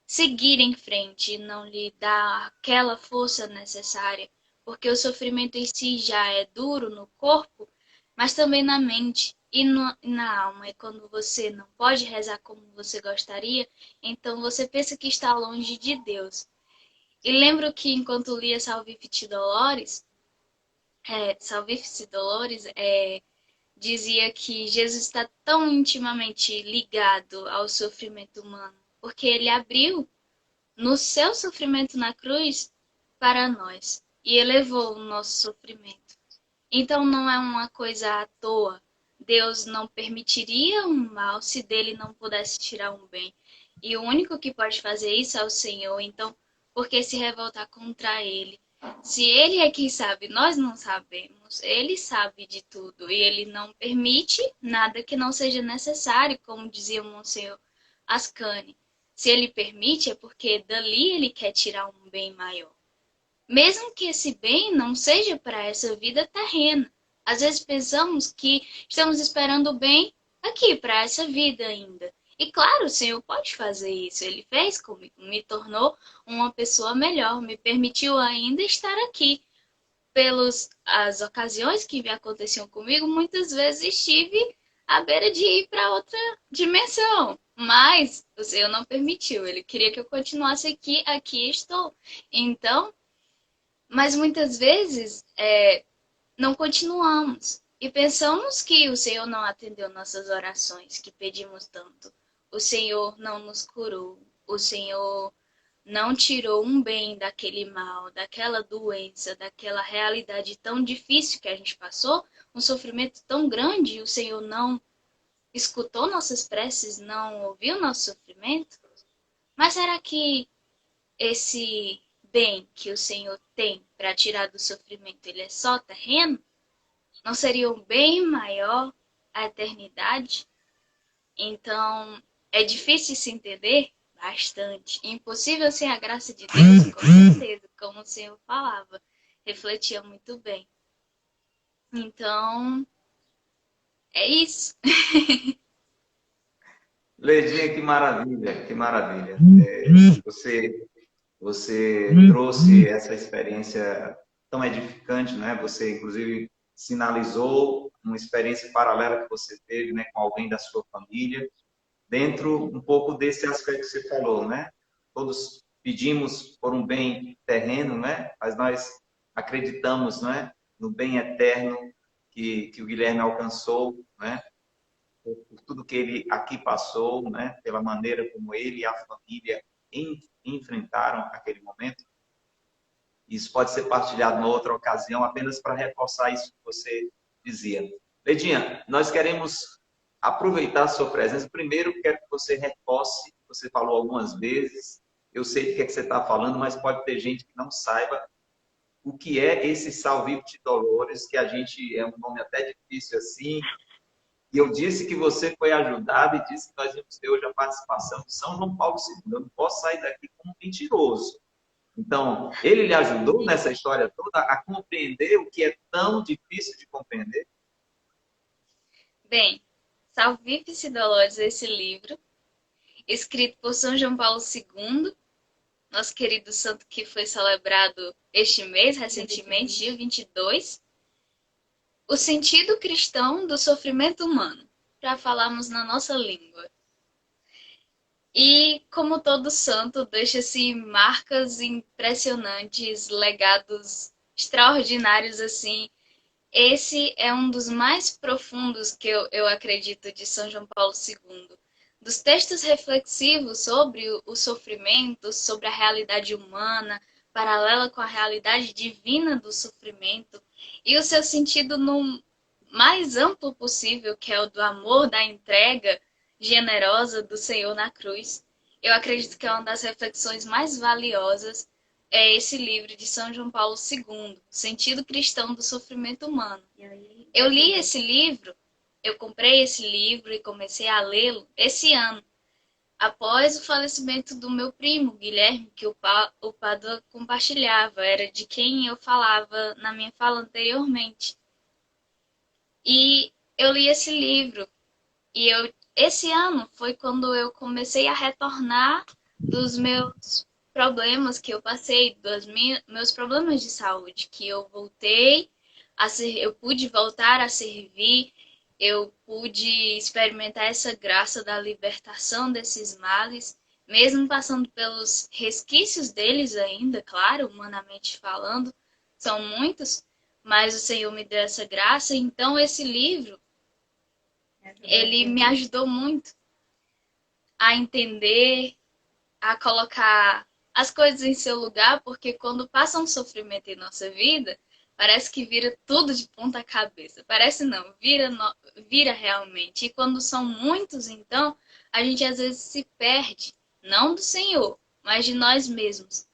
seguir em frente, não lhe dá aquela força necessária, porque o sofrimento em si já é duro no corpo, mas também na mente e na alma. E quando você não pode rezar como você gostaria, então você pensa que está longe de Deus. E lembro que enquanto lia Salvifici Dolores, dizia que Jesus está tão intimamente ligado ao sofrimento humano, porque ele abriu no seu sofrimento na cruz para nós e elevou o nosso sofrimento. Então não é uma coisa à toa. Deus não permitiria um mal se dele não pudesse tirar um bem. E o único que pode fazer isso é o Senhor. Então, por que se revoltar contra ele? Se ele é quem sabe, nós não sabemos. Ele sabe de tudo e ele não permite nada que não seja necessário, como dizia o Monsenhor Ascani. Se ele permite, é porque dali ele quer tirar um bem maior. Mesmo que esse bem não seja para essa vida terrena. Às vezes pensamos que estamos esperando o bem aqui, para essa vida ainda. E claro, o Senhor pode fazer isso. Ele fez comigo, me tornou uma pessoa melhor, me permitiu ainda estar aqui. Pelas as ocasiões que aconteciam comigo, muitas vezes estive à beira de ir para outra dimensão. Mas o Senhor não permitiu. Ele queria que eu continuasse aqui, aqui estou. Então, mas muitas vezes não continuamos e pensamos que o Senhor não atendeu nossas orações, que pedimos tanto. O Senhor não nos curou. O Senhor não tirou um bem daquele mal, daquela doença, daquela realidade tão difícil que a gente passou, um sofrimento tão grande, e o Senhor não escutou nossas preces, não ouviu nosso sofrimento. Mas será que esse bem que o Senhor tem para tirar do sofrimento, ele é só terreno? Não seria um bem maior a eternidade? Então, é difícil se entender? Bastante. Impossível sem a graça de Deus? Com certeza, como o Senhor falava. Refletia muito bem. Então, é isso. Leidinha, que maravilha, que maravilha. Você trouxe essa experiência tão edificante, né? Você, inclusive, sinalizou uma experiência paralela que você teve, né, com alguém da sua família, dentro um pouco desse aspecto que você falou, né? Todos pedimos por um bem terreno, né? Mas nós acreditamos, né, no bem eterno que o Guilherme alcançou, né? Por tudo que ele aqui passou, né? Pela maneira como ele e a família enfrentaram aquele momento. Isso pode ser partilhado em outra ocasião, apenas para reforçar isso que você dizia. Ledinha, nós queremos aproveitar a sua presença. Primeiro, quero que você reforce, você falou algumas vezes, eu sei do que é que você está falando, mas pode ter gente que não saiba o que é esse Salvifici Dolores, que a gente, é um nome até difícil assim, e eu disse que você foi ajudado e disse que nós íamos ter hoje a participação de São João Paulo II. Eu não posso sair daqui como mentiroso. Então, ele lhe ajudou nessa história toda a compreender o que é tão difícil de compreender? Bem, Salvifici Dolores, esse livro, escrito por São João Paulo II, nosso querido santo que foi celebrado este mês, recentemente, dia 22. O sentido cristão do sofrimento humano, para falarmos na nossa língua. E, como todo santo, deixa-se marcas impressionantes, legados extraordinários, assim. Esse é um dos mais profundos que eu acredito de São João Paulo II. Dos textos reflexivos sobre o sofrimento, sobre a realidade humana, paralela com a realidade divina do sofrimento, e o seu sentido no mais amplo possível, que é o do amor, da entrega generosa do Senhor na cruz. Eu acredito que é uma das reflexões mais valiosas é esse livro de São João Paulo II, Sentido Cristão do Sofrimento Humano. Eu li esse livro, eu comprei esse livro e comecei a lê-lo esse ano, após o falecimento do meu primo, Guilherme, que o Padua compartilhava, era de quem eu falava na minha fala anteriormente. E eu li esse livro, e esse ano foi quando eu comecei a retornar dos meus problemas que eu passei, dos meus problemas de saúde, que eu voltei eu pude voltar a servir, eu pude experimentar essa graça da libertação desses males, mesmo passando pelos resquícios deles ainda, claro, humanamente falando, são muitos, mas o Senhor me deu essa graça, então esse livro ele me ajudou muito a entender, a colocar as coisas em seu lugar, porque quando passa um sofrimento em nossa vida, parece que vira tudo de ponta cabeça. Parece não, vira realmente. E quando são muitos, então, a gente às vezes se perde, não do Senhor, mas de nós mesmos.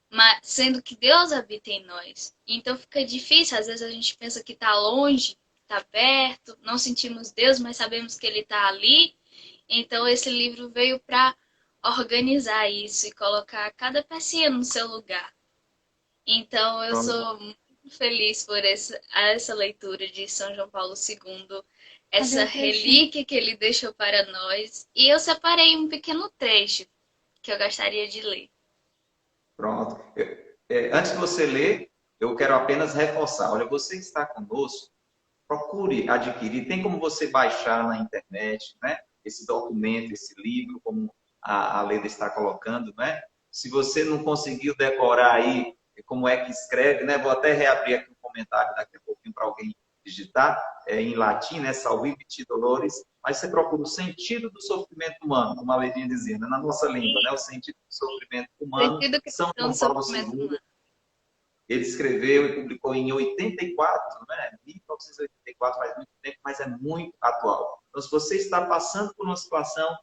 Mas, sendo que Deus habita em nós. Então fica difícil, às vezes a gente pensa que está longe, está perto, não sentimos Deus, mas sabemos que Ele está ali. Então esse livro veio para organizar isso e colocar cada pecinha no seu lugar. Então eu sou muito feliz por essa leitura de São João Paulo II, essa relíquia que ele deixou para nós. E eu separei um pequeno trecho que eu gostaria de ler. Pronto. Antes de você ler, eu quero apenas reforçar. Olha, você que está conosco, procure adquirir. Tem como você baixar na internet, né? Esse documento, esse livro, como a Leda está colocando, né? Se você não conseguiu decorar aí como é que escreve, né? Vou até reabrir aqui um comentário daqui a pouquinho para alguém digitar, em latim, né? Salvivit Dolores. Mas você procura o sentido do sofrimento humano, como a Ledinha dizia, né? Na nossa língua, né? O sentido do sofrimento humano. Sentido que São é um João Paulo sofrimento II, humano. ele escreveu e publicou em 84, né? 1984, faz muito tempo, mas é muito atual. Então, se você está passando por uma situação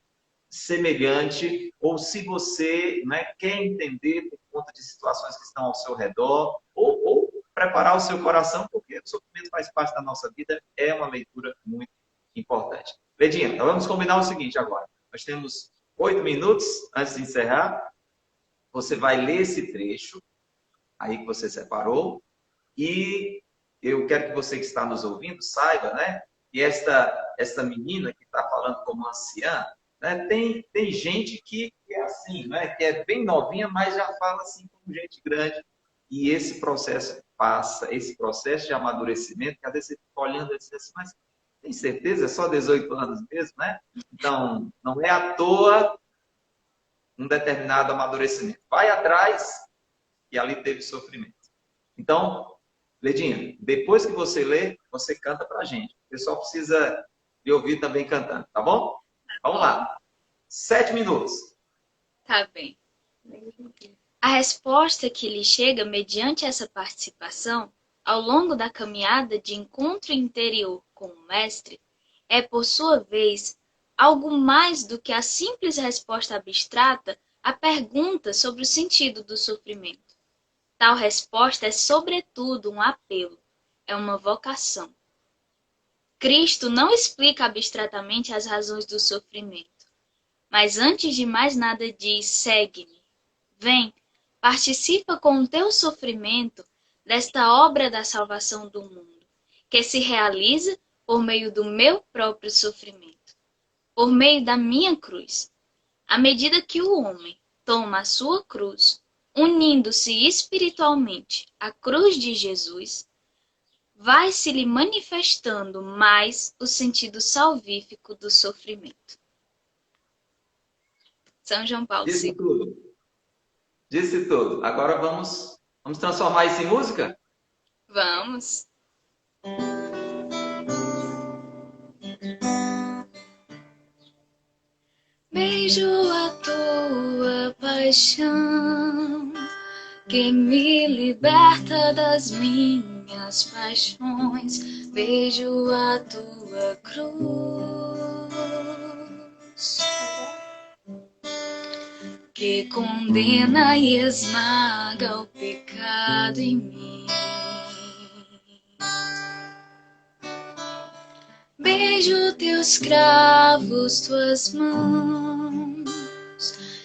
semelhante, ou se você, né, quer entender por conta de situações que estão ao seu redor, ou preparar o seu coração, porque o sofrimento faz parte da nossa vida, é uma leitura muito importante. Ledinha, então vamos combinar o seguinte agora. Nós temos 8 minutos antes de encerrar. Você vai ler esse trecho aí que você separou, e eu quero que você que está nos ouvindo saiba, né, que esta menina que está falando como anciã, né, tem gente que é assim, né, que é bem novinha, mas já fala assim como gente grande, e esse processo passa, esse processo de amadurecimento, que às vezes você fica olhando e diz assim, mas tem certeza? É só 18 anos mesmo, né? Então, não é à toa um determinado amadurecimento. Vai atrás, e ali teve sofrimento. Então, Ledinha, depois que você lê, você canta pra gente. O pessoal precisa me ouvir também cantando, tá bom? Vamos lá. 7 minutos. Tá bem. A resposta que lhe chega mediante essa participação, ao longo da caminhada de encontro interior com o Mestre, é, por sua vez, algo mais do que a simples resposta abstrata à pergunta sobre o sentido do sofrimento. Tal resposta é, sobretudo, um apelo, é uma vocação. Cristo não explica abstratamente as razões do sofrimento, mas antes de mais nada diz: segue-me, vem, participa com o teu sofrimento desta obra da salvação do mundo, que se realiza por meio do meu próprio sofrimento, por meio da minha cruz. À medida que o homem toma a sua cruz, unindo-se espiritualmente à cruz de Jesus, vai se lhe manifestando mais o sentido salvífico do sofrimento. São João Paulo Disse II. tudo. Disse tudo. Agora vamos transformar isso em música? Vamos. Beijo a tua paixão, que me liberta das minhas paixões. Beijo a tua cruz, que condena e esmaga o pecado em mim. Beijo teus cravos, tuas mãos,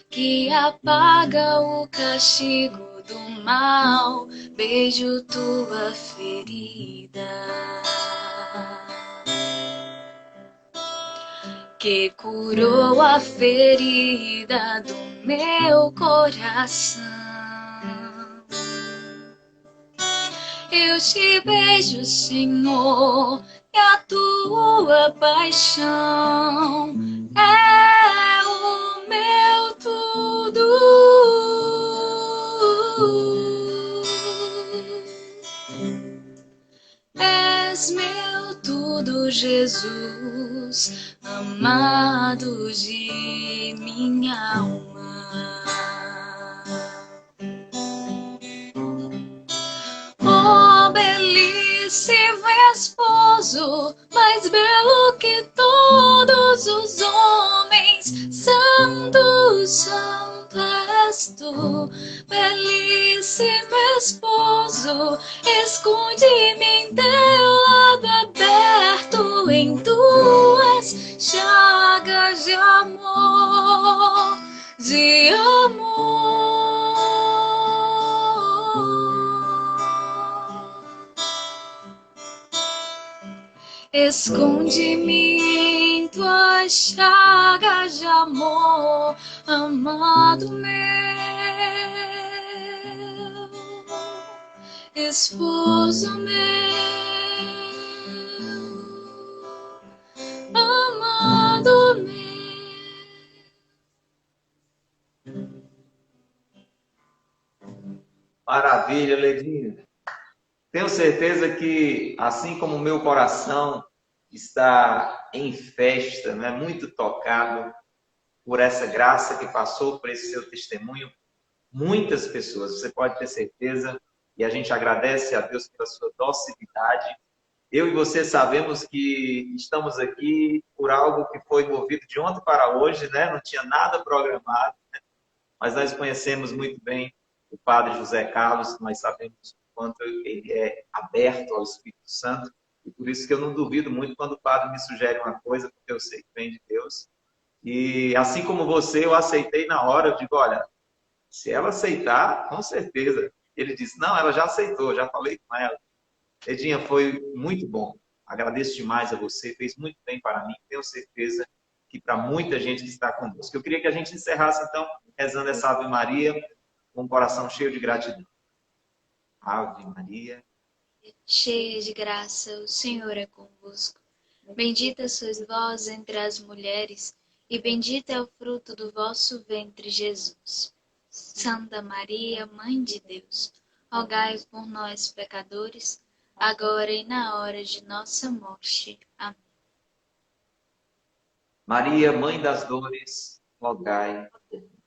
que apaga o castigo do mal. Beijo tua ferida, que curou a ferida do meu coração. Eu te beijo, Senhor, e a tua paixão é o meu tudo. És meu tudo, Jesus. Deus, amado de minha alma. Oh, belíssimo esposo, mais belo que todos os homens, santo, santo és tu. Belíssimo esposo, esconde-me em teu lado aberto, em tuas chagas de amor, de amor. Esconde-me em tuas chagas de amor, amado meu, esposo meu, amado meu. Maravilha, Ledinha. Tenho certeza que, assim como o meu coração está em festa, né, muito tocado por essa graça que passou por esse seu testemunho, muitas pessoas, você pode ter certeza, e a gente agradece a Deus pela sua docilidade. Eu e você sabemos que estamos aqui por algo que foi movido de ontem para hoje, né? Não tinha nada programado, né? Mas nós conhecemos muito bem o Padre José Carlos, nós sabemos o quanto ele é aberto ao Espírito Santo, e por isso que eu não duvido muito quando o Padre me sugere uma coisa, porque eu sei que vem de Deus. E assim como você, eu aceitei na hora, eu digo, olha, se ela aceitar, com certeza. Ele disse, não, ela já aceitou, já falei com ela. Edinha, foi muito bom. Agradeço demais a você, fez muito bem para mim, tenho certeza que para muita gente que está conosco. Eu queria que a gente encerrasse, então, rezando essa Ave Maria, com o coração cheio de gratidão. Ave Maria. Cheia de graça, o Senhor é convosco. Bendita sois vós entre as mulheres, e bendito é o fruto do vosso ventre, Jesus. Santa Maria, Mãe de Deus, rogai por nós, pecadores, agora e na hora de nossa morte. Amém. Maria, Mãe das Dores, rogai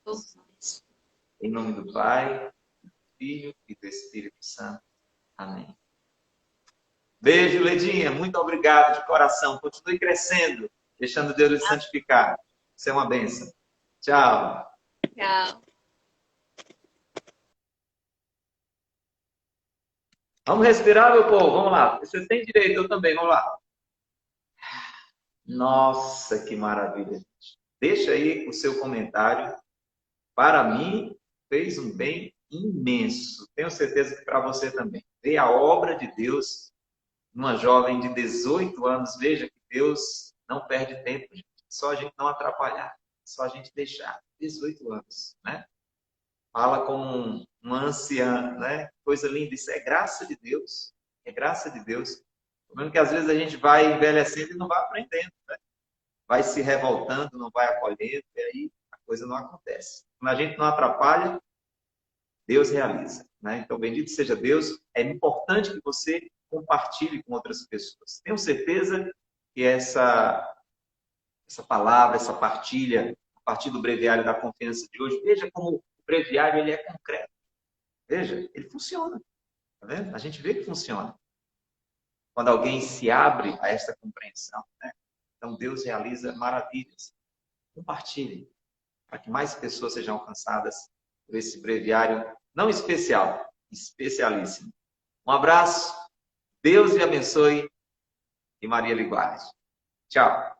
Por nós. em nome do Pai, do Filho e do Espírito Santo. Amém. Beijo, Ledinha. Muito obrigado de coração. Continue crescendo, deixando Deus lhe santificar. Isso é uma bênção. Tchau. Tchau. Vamos respirar, meu povo. Vamos lá. Vocês têm direito, eu também. Vamos lá. Nossa, que maravilha. Deixa aí o seu comentário. Para mim, fez um bem imenso. Tenho certeza que para você também. Ver a obra de Deus numa jovem de 18 anos. Veja que Deus não perde tempo, gente. Só a gente não atrapalhar. Só a gente deixar. 18 anos, né? Fala como uma anciã, né? Coisa linda. Isso é graça de Deus. É graça de Deus. Mesmo que às vezes a gente vai envelhecendo e não vai aprendendo, né? Vai se revoltando, não vai acolhendo, e aí a coisa não acontece. Quando a gente não atrapalha, Deus realiza, né? Então, bendito seja Deus. É importante que você compartilhe com outras pessoas. Tenho certeza que essa palavra, essa partilha, a partir do breviário da confiança de hoje, veja como o breviário ele é concreto. Veja, ele funciona. Tá vendo? A gente vê que funciona. Quando alguém se abre a esta compreensão, né? Então, Deus realiza maravilhas. Compartilhe, para que mais pessoas sejam alcançadas por esse breviário, não especial, especialíssimo. Um abraço, Deus lhe abençoe e Maria lhe guarde. Tchau.